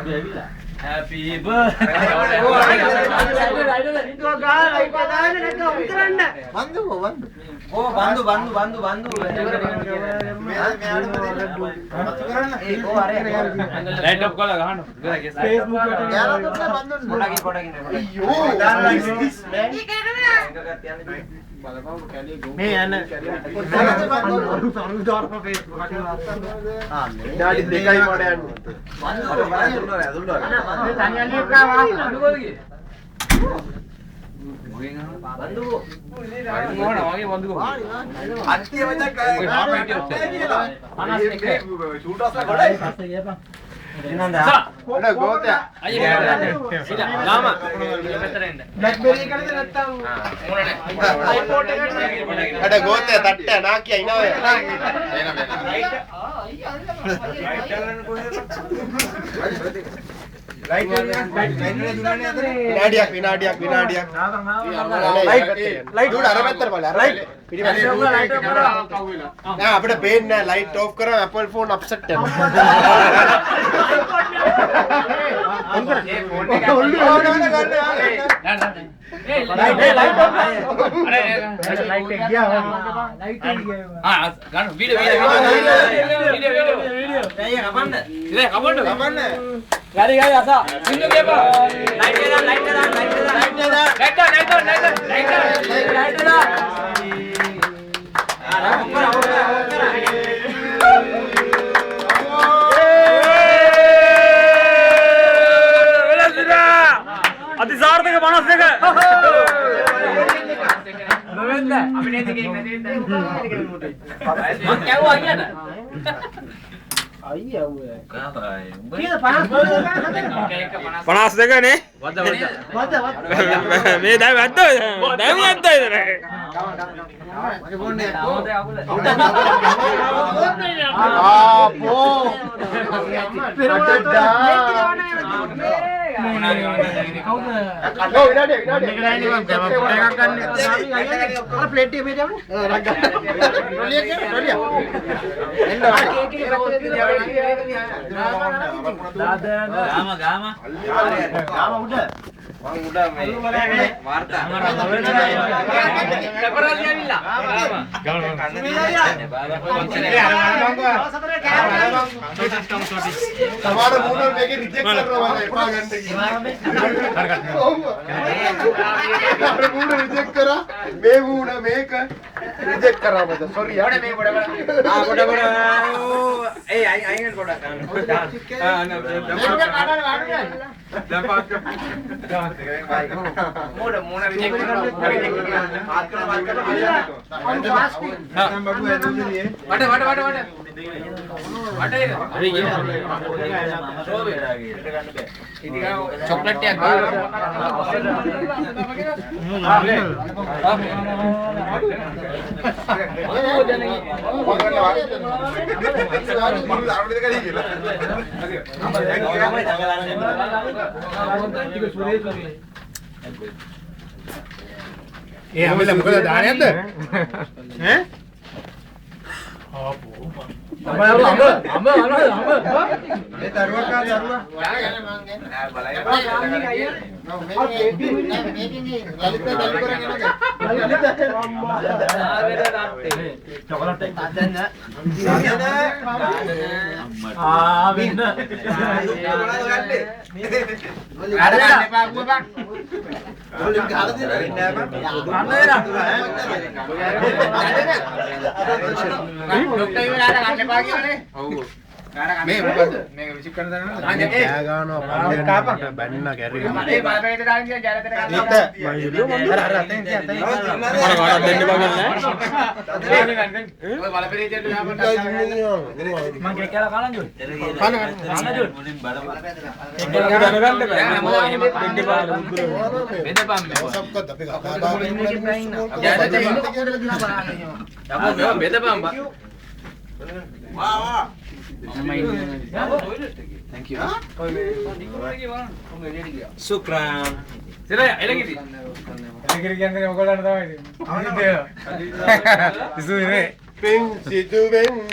Happy birthday. Light up kala gahana. Facebook අපිට පේන්නේ light of කරා Apple phone upset වෙනවා. අතිසාර්ථක 52 52 නේ මේ දැන් වැද්දෝ දැන් වැද්දෝ चॉकलेट ඒ හැමලෙම මොකද දාන්නේ නැද්ද? ඈ? මේ දරුවා කා දරුවා. මේ මොකද මේක විසික් කරන දන්නවද? කෑ ගන්නවා කාපක් බැන්න කැරි. මේ බලපෑමට දාන්න කියන ජලතර ගන්නවා. අර අතෙන් තිය අතෙන්. මට දෙන්න බගන්නේ නැහැ. ඔය බලපෑමේට යාපට මම කෑ කියලා කලන් ජොයි. කන ජොයි. මුලින් බලපෑමට. ඒක දැනගන්න බෑ. දෙන්න බෑ. බෙදපම් මේ. ඔසක්කත් අපි කතා කරන්නේ නැහැ ඉන්න. ජලතර ඉන්න කියලා දිනා බලන්න. යමු මේ බෙදපම් බා. වා වා. Thank you. Sukran. Sira elagidi. Elagidi කියන්නේ මොකලන්න තමයි. අවුරුද්ද. ඉසු නේ. පින් සිදු වෙන්න